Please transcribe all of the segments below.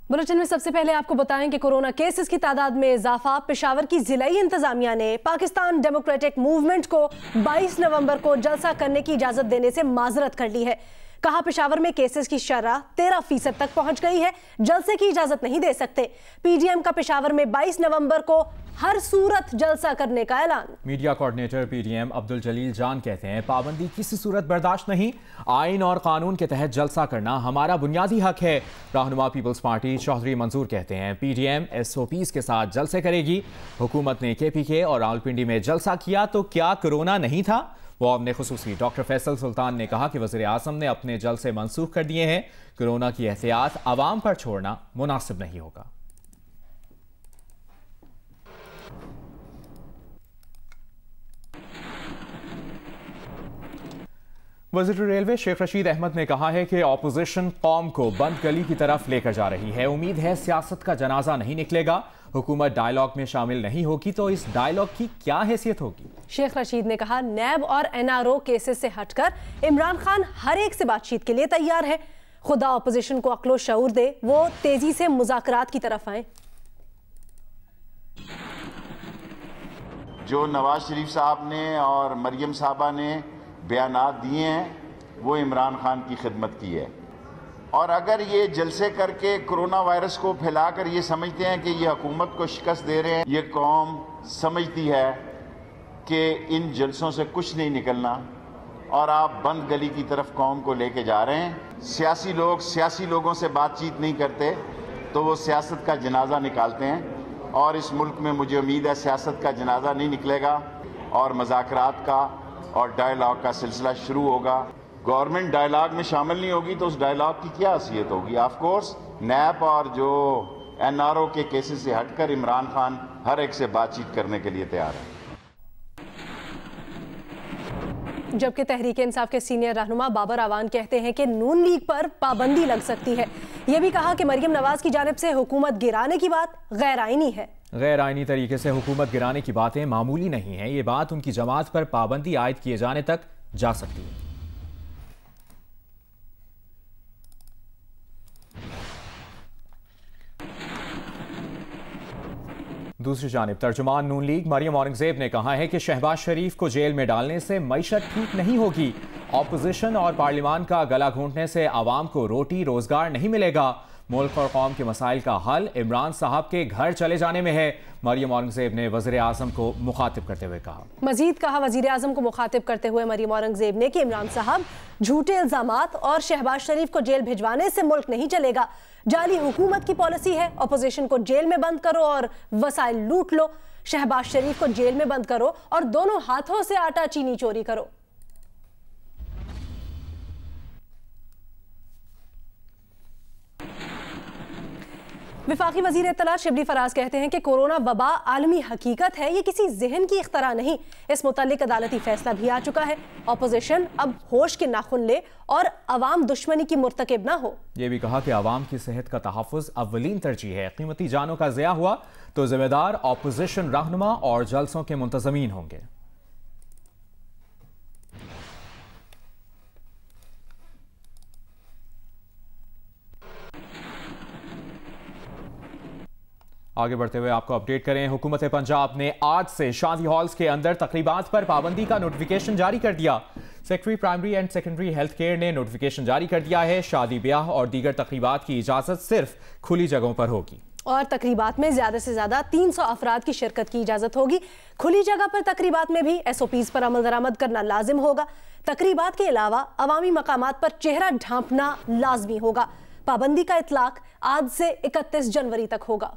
Bulletin में सबसे पहले आपको बताएं कि कोरोना केसेस की तादाद में इजाफा। पेशावर की जिलाई इंतजामिया ने पाकिस्तान डेमोक्रेटिक मूवमेंट को 22 नवंबर को जलसा करने की इजाजत देने से माजरत कर ली है। कहा पेशावर में केसेस की शरह 13% तक पहुंच गई है, जलसे की इजाजत नहीं दे सकते। पीडीएम का पेशावर में 22 नवंबर को हर सूरत जलसा करने का ऐलान। मीडिया कोऑर्डिनेटर पीडीएम अब्दुल जलील जान कहते हैं, पाबंदी किसी सूरत बर्दाश्त नहीं, आइन और कानून के तहत जलसा करना हमारा बुनियादी हक है। रहनुमा पीपल्स पार्टी चौधरी मंजूर कहते हैं, पीडीएम एसओपीज के साथ जलसे करेगी। हुकूमत ने केपीके और रावलपिंडी में जलसा किया तो क्या कोरोना नहीं था? वो अपने खुसूसी डॉक्टर फैसल सुल्तान ने कहा कि वज़ीर आज़म ने अपने जलसे मनसूख कर दिए हैं। कोरोना की एहतियात आवाम पर छोड़ना मुनासिब नहीं होगा। वज़ीर रेलवे शेख रशीद अहमद ने कहा है कि ऑपोजिशन कौम को बंद गली की तरफ लेकर जा रही है। उम्मीद है सियासत का जनाजा नहीं निकलेगा। हुकूमत डायलॉग में शामिल नहीं होगी तो इस डायलॉग की क्या हैसियत होगी? शेख रशीद ने कहा, नैब और एनआरओ केसेस से हटकर इमरान खान हर एक से बातचीत के लिए तैयार है। खुदा ऑपोजिशन को अक्लो शऊर दे, वो तेजी से मुज़ाकरात की तरफ आए। जो नवाज शरीफ साहब ने और मरियम साहबा ने बयानात दिए हैं वो इमरान खान की खिदमत की है, और अगर ये जलसे करके कोरोना वायरस को फैलाकर ये समझते हैं कि ये हुकूमत को शिकस्त दे रहे हैं, ये कौम समझती है कि इन जलसों से कुछ नहीं निकलना और आप बंद गली की तरफ कौम को लेके जा रहे हैं। सियासी लोग सियासी लोगों से बातचीत नहीं करते तो वो सियासत का जनाजा निकालते हैं, और इस मुल्क में मुझे उम्मीद है सियासत का जनाजा नहीं निकलेगा और मज़ाकरात का और डायलॉग का सिलसिला शुरू होगा। गवर्नमेंट डायलॉग में शामिल नहीं होगी तो उस डायलॉग की क्या हैसियत होगी? ऑफ कोर्स नैब और जो एनआरओ के केसेस से हटकर इमरान खान हर एक से बातचीत करने के लिए तैयार है। जबकि तहरीक इंसाफ के सीनियर रहनुमा बाबर आवान कहते हैं कि नून लीग पर पाबंदी लग सकती है। यह भी कहा कि मरियम नवाज की जानिब से हुकूमत गिराने की बात गैर आईनी है। गैर आईनी तरीके से हुकूमत गिराने की बातें मामूली नहीं है। ये बात उनकी जमात पर पाबंदी आयद किए जाने तक जा सकती है। दूसरी जानिब तर्जुमान नून लीग मरियम औरंगजेब ने कहा है कि शहबाज शरीफ को जेल में डालने से मईशत ठीक नहीं होगी। ऑपोजिशन और पार्लियामान का गला घोंटने से आवाम को रोटी रोजगार नहीं मिलेगा। मुल्क और कौम के मसाइल का हल इमरान साहब के घर चले जाने में है। मरियम औरंगजेब ने वज़ीर आज़म को मुखातिब करते हुए कहा। मजीद कहा, वज़ीर आज़म को मुखातिब करते हुए मरियम औरंगजेब ने कि इमरान साहब झूठे इल्जामात और शहबाज शरीफ को जेल भिजवाने से मुल्क नहीं चलेगा। जाली हुकूमत की पॉलिसी है, अपोजिशन को जेल में बंद करो और वसाइल लूट लो। शहबाज शरीफ को जेल में बंद करो और दोनों हाथों से आटा चीनी चोरी करो। विफाकी वजीर इत्तला शिबली फराज कहते हैं कि कोरोना वबा आलमी हकीकत है, ये किसी जहन की इख्तरा नहीं। इस मुतालिक अदालती फैसला भी आ चुका है। ऑपोजिशन अब होश के नाखुन ले और अवाम दुश्मनी की मुर्तकिब ना हो। ये भी कहा कि अवाम की सेहत का तहफ़्फ़ुज़ अव्वलीन तरजीह है। कीमती जानों का ज़िया हुआ तो जिम्मेदार ऑपोजिशन रहनुमा और जलसों के मुंतज़मीन होंगे। आगे बढ़ते हुए आपको अपडेट करें, हुकूमत पंजाब ने आज से शादी हॉल्स के अंदर तकरीबात पर पाबंदी का नोटिफिकेशन जारी कर दिया। Secretary primary and secondary health care ने नोटिफिकेशन जारी कर दिया है। शादी ब्याह और दीगर तकरीबात की इजाजत सिर्फ खुली जगहों पर होगी और तकरीबात में ज्यादा से ज्यादा 300 अफराद की शिरकत की इजाजत होगी। खुली जगह पर तकरीबात में भी SOPs पर अमल दरामद करना लाजिम होगा। तकरीबात के अलावा अवामी मकामात पर चेहरा ढांपना लाजमी होगा। पाबंदी का इतलाक आज से 31 जनवरी तक होगा।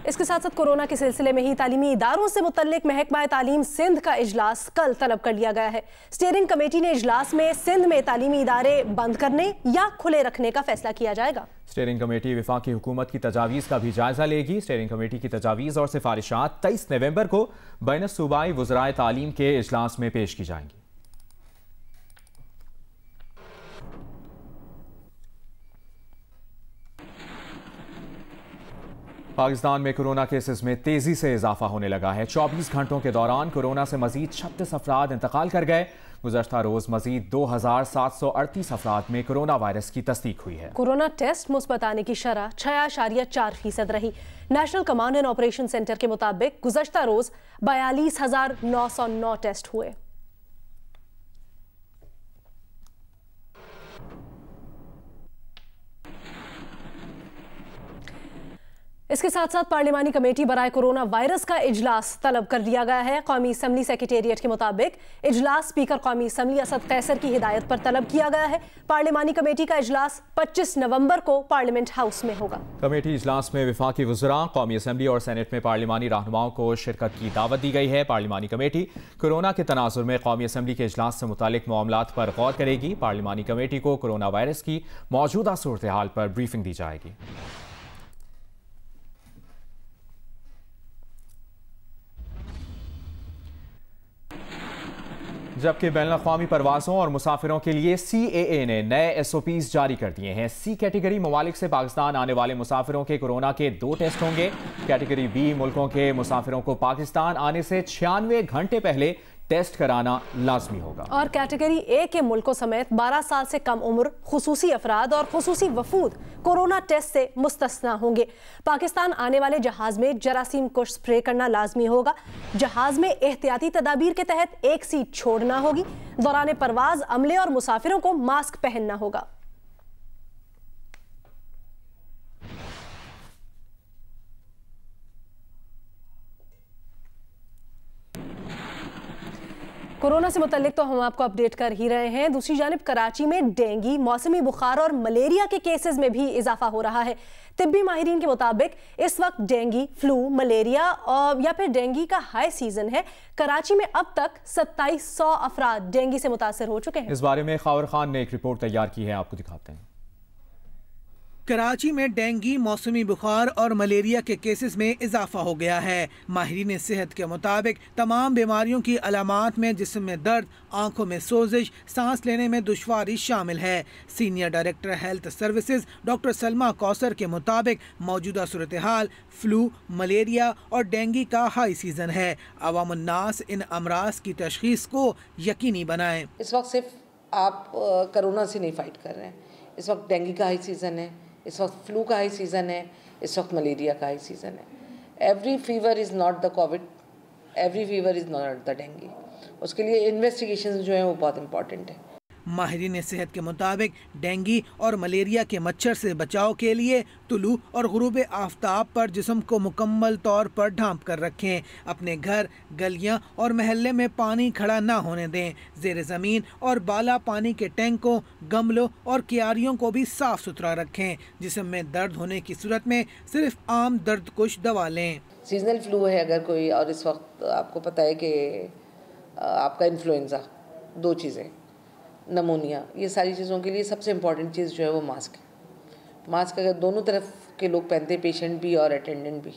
इसके साथ साथ कोरोना के सिलसिले में ही तालीमी इदारों से मुतल्लिक महकमा तालीम सिंध का इजलास कल तलब कर लिया गया है। स्टीयरिंग कमेटी ने इजलास में सिंध में तालीमी इदारे बंद करने या खुले रखने का फैसला किया जाएगा। स्टीयरिंग कमेटी वफाकी हुकूमत की तजावीज़ का भी जायजा लेगी। स्टीयरिंग कमेटी की तजावीज़ और सिफारिशात 23 नवंबर को बैन सूबाई वज़राए तालीम के इजलास में पेश की जाएंगी। पाकिस्तान में कोरोना केसेस में तेजी से इजाफा होने लगा है। 24 घंटों के दौरान कोरोना से मजीद 36 अफराद इंतकाल कर गए। गुज़श्ता रोज मजीद 2738 अफराद में कोरोना वायरस की तस्दीक हुई है। कोरोना टेस्ट मुस्बत आने की शरह 6.4% रही। National command and operation centre के मुताबिक गुज़श्ता रोज 42,909 टेस्ट हुए। इसके साथ साथ पार्लिमानी कमेटी बराए कोरोना वायरस का इजलास तलब कर लिया गया है। कौमी असम्बली सेक्रेटेरिएट के मुताबिक इजलास स्पीकर कौमी असम्बली असद कैसर की हिदायत पर तलब किया गया है। पार्लिमानी कमेटी का इजलास 25 नवंबर को पार्लियामेंट हाउस में होगा। कमेटी इजलास में वफाकी वज़रा, कौमी असम्बली और सेनेट में पार्लिमानी रहनुमाओं को शिरकत की दावत दी गई है। पार्लिमानी कमेटी कोरोना के तनाजुर में कौमी असम्बली के इजलास से मुतालिक मामलात पर गौर करेगी। पार्लिमानी कमेटी को कोरोना वायरस की मौजूदा सूरत हाल पर ब्रीफिंग दी जाएगी। जबकि बैनुल-अक़वामी परवाज़ों और मुसाफिरों के लिए CAA ने नए SOPs जारी कर दिए हैं। C कैटेगरी ममालिक से पाकिस्तान आने वाले मुसाफिरों के कोरोना के 2 टेस्ट होंगे। कैटेगरी B मुल्कों के मुसाफिरों को पाकिस्तान आने से 96 घंटे पहले टेस्ट कराना लाजमी होगा। और कैटेगरी A के मुल्कों समेत 12 साल से कम उम्र, खुसूसी अफराद और खुसूसी वफूद कोरोना टेस्ट से मुस्तस्ना होंगे। पाकिस्तान आने वाले जहाज में जरासीम कुश स्प्रे करना लाजमी होगा। जहाज में एहतियाती तदाबीर के तहत एक सीट छोड़ना होगी। दौरान परवाज अमले और मुसाफिरों को मास्क पहनना होगा। कोरोना से मुतल्लिक तो हम आपको अपडेट कर ही रहे हैं। दूसरी जानिब कराची में डेंगू, मौसमी बुखार और मलेरिया के केसेस में भी इजाफा हो रहा है। तिब्बी माहिरीन के मुताबिक इस वक्त डेंगू, फ्लू, मलेरिया और या फिर डेंगू का हाई सीजन है। कराची में अब तक 2700 अफराद डेंगू से मुतासर हो चुके हैं। इस बारे में खावर खान ने एक रिपोर्ट तैयार की है, आपको दिखाते हैं। कराची में डेंगू, मौसमी बुखार और मलेरिया के केसेस में इजाफा हो गया है। माहिरीन सेहत के मुताबिक तमाम बीमारियों की अलामात में जिस्म में दर्द, आंखों में सोजिश, सांस लेने में दुश्वारी शामिल है। Senior director health services doctor Salma Kausar के मुताबिक मौजूदा सूरत हाल फ्लू, मलेरिया और डेंगू का हाई सीजन है। अवामुन्नास इन अमराज की तशखीस को यकीनी बनाएं। इस वक्त सिर्फ आप कोरोना से नहीं फाइट कर रहे हैं। इस वक्त डेंगू का हाई सीजन है, इस वक्त फ्लू का हाई सीज़न है, इस वक्त मलेरिया का हाई सीज़न है। Every fever is not the Covid, every fever is not the dengue. उसके लिए इन्वेस्टिगेशन जो है वो बहुत इंपॉर्टेंट है। माहिरीन सेहत के मुताबिक डेंगू और मलेरिया के मच्छर से बचाव के लिए तुलू और गुरूब आफ्ताब पर जिस्म को मुकम्मल तौर पर ढांप कर रखें। अपने घर, गलियां और महल्ले में पानी खड़ा ना होने दें। ज़ेर ज़मीन और बाला पानी के टैंकों, गमलों और क्यारियों को भी साफ सुथरा रखें। जिस्म में दर्द होने की सूरत में सिर्फ आम दर्दकुश दवा लें। सीजनल फ्लू है अगर कोई, और इस वक्त आपको पता है कि आपका इन्फ्लुएंजा, 2 चीज़ें, नमोनिया, ये सारी चीज़ों के लिए सबसे इम्पॉर्टेंट चीज़ जो है वो मास्क है। मास्क अगर दोनों तरफ के लोग पहनते, पेशेंट भी और अटेंडेंट भी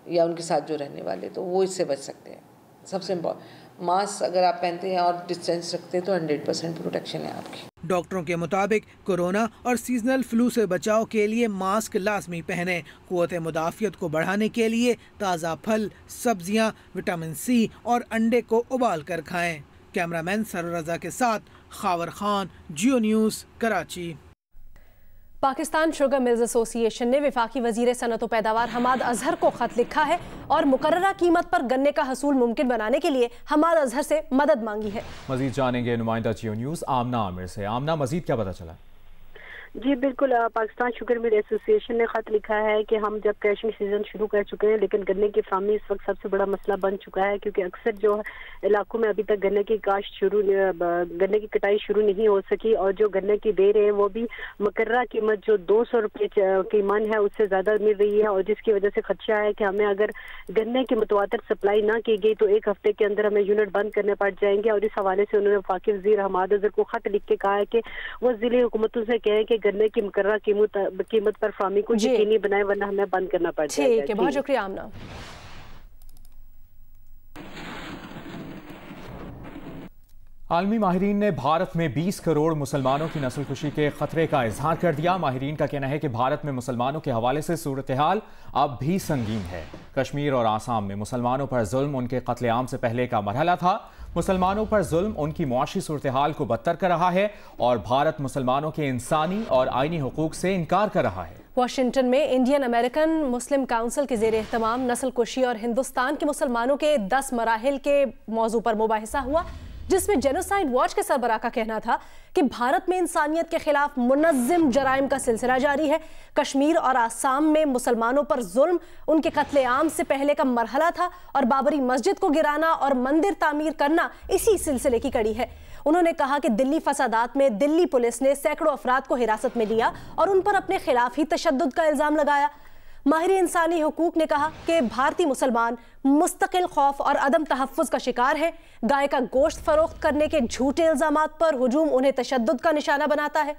या उनके साथ जो रहने वाले, तो वो इससे बच सकते हैं। सबसे इम्पॉर्टेंट मास्क अगर आप पहनते हैं और डिस्टेंस रखते हैं तो 100% प्रोटेक्शन है आपकी। डॉक्टरों के मुताबिक कोरोना और सीजनल फ्लू से बचाव के लिए मास्क लाजमी पहने। क़ुव्वत मुदाफ़ियत को बढ़ाने के लिए ताज़ा फल, सब्जियां, विटामिन C और अंडे को उबाल कर खाएं। कैमरामैन सरोर रज़ा के साथ Khawar Khan, Geo news, Karachi. Pakistan sugar mills association ने वफाकी वजीर सनत व पैदावार हमाद अजहर को खत लिखा है और मुकर्ररा कीमत पर गन्ने का हसूल मुमकिन बनाने के लिए हमाद अजहर से मदद मांगी है। मजीद जानेंगे नुमाइंदा जियो न्यूज़ आमना आमिर से। आमना, मजीद क्या पता चला? जी बिल्कुल, पाकिस्तान शुगर मिल एसोसिएशन ने खत लिखा है कि हम जब क्रशिंग सीजन शुरू कर चुके हैं, लेकिन गन्ने की फार्मिंग इस वक्त सबसे बड़ा मसला बन चुका है, क्योंकि अक्सर जो इलाकों में अभी तक गन्ने की गन्ने की कटाई शुरू नहीं हो सकी, और जो गन्ने की दे रहे हैं वो भी मुकर्ररा कीमत जो 200 रुपये की मन है उससे ज़्यादा मिल रही है, और जिसकी वजह से खदशा है कि हमें अगर गन्ने की मुतवातर सप्लाई ना की गई तो 1 हफ्ते के अंदर हमें यूनिट बंद करने पड़ जाएंगे। और इस हवाले से उन्होंने वफाकी वज़ीर हमाद अजहर को खत लिख के कहा है कि वो ज़िले हुकूमतों से कहें कि गन्ने की मुकर्ररा कीमत पर फार्मिंग को यकीनी बनाए, वरना हमें बंद करना पड़ जाएगा। ठीक है, बहुत शुक्रिया आमना। आलमी माहिरीन ने भारत में 20 करोड़ मुसलमानों की नस्लकुशी के खतरे का इजहार कर दिया। माहिरीन का कहना है कि भारत में मुसलमानों के हवाले से सूरत हाल अब भी संगीन है। कश्मीर और आसाम में मुसलमानों पर जुल्म उनके कत्लेआम से पहले का मरहला था। मुसलमानों पर जुल्म उनकी मुआशी सूरत हाल को बदतर कर रहा है और भारत मुसलमानों के इंसानी और आईनी हुकूक से इनकार कर रहा है। वाशिंगटन में इंडियन अमेरिकन मुस्लिम काउंसिल के ज़ेर एहतमाम नस्लकुशी और हिंदुस्तान के मुसलमानों के 10 मराहिल के मौजू पर मुबाहिसा हुआ, जिसमें जेनोसाइड वॉच के सरबराह का कहना था कि भारत में इंसानियत के खिलाफ मुनज़्ज़म जराइम का सिलसिला जारी है। कश्मीर और आसाम में मुसलमानों पर जुल्म उनके कत्लेआम से पहले का मरहला था और बाबरी मस्जिद को गिराना और मंदिर तामीर करना इसी सिलसिले की कड़ी है। उन्होंने कहा कि दिल्ली फसादात में दिल्ली पुलिस ने सैकड़ों अफराद को हिरासत में लिया और उन पर अपने खिलाफ ही तशद्दुद का इल्जाम लगाया। माहिर इंसानी हुकूक ने कहा कि भारतीय मुसलमान मुस्तकिल खौफ और अदम तहफ़्फ़ुज़ का शिकार है। गाय का गोश्त फरोख्त करने के झूठे इल्जामात पर हुजूम उन्हें तशद्दुद का निशाना बनाता है।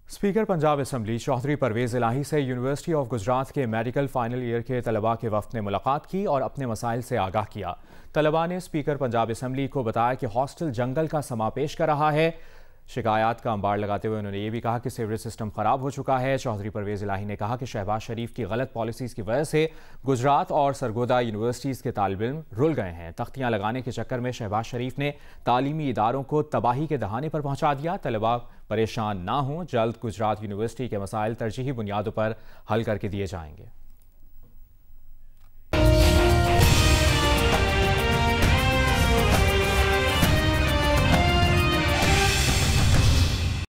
स्पीकर पंजाब असम्बली चौधरी परवेज़ इलाही से यूनिवर्सिटी ऑफ गुजरात के मेडिकल फाइनल ईयर के तलबा के वफ़द ने मुलाकात की और अपने मसाइल से आगाह किया। तलबा ने स्पीकर पंजाब असम्बली को बताया कि हॉस्टल जंगल का समा पेश कर रहा है। शिकायत का अंबार लगाते हुए उन्होंने ये भी कहा कि सीवरेज सिस्टम ख़राब हो चुका है। चौधरी परवेज़ इलाही ने कहा कि शहबाज शरीफ की गलत पॉलिसीज़ की वजह से गुजरात और सरगोदा यूनिवर्सिटीज़ के तालिब इल्म रुल गए हैं। तख्तियाँ लगाने के चक्कर में शहबाज शरीफ ने तालीमी इदारों को तबाही के दहाने पर पहुँचा दिया। तलबा परेशान ना हों, जल्द गुजरात यूनिवर्सिटी के मसाइल तरजीही बुनियादों पर हल करके दिए जाएंगे।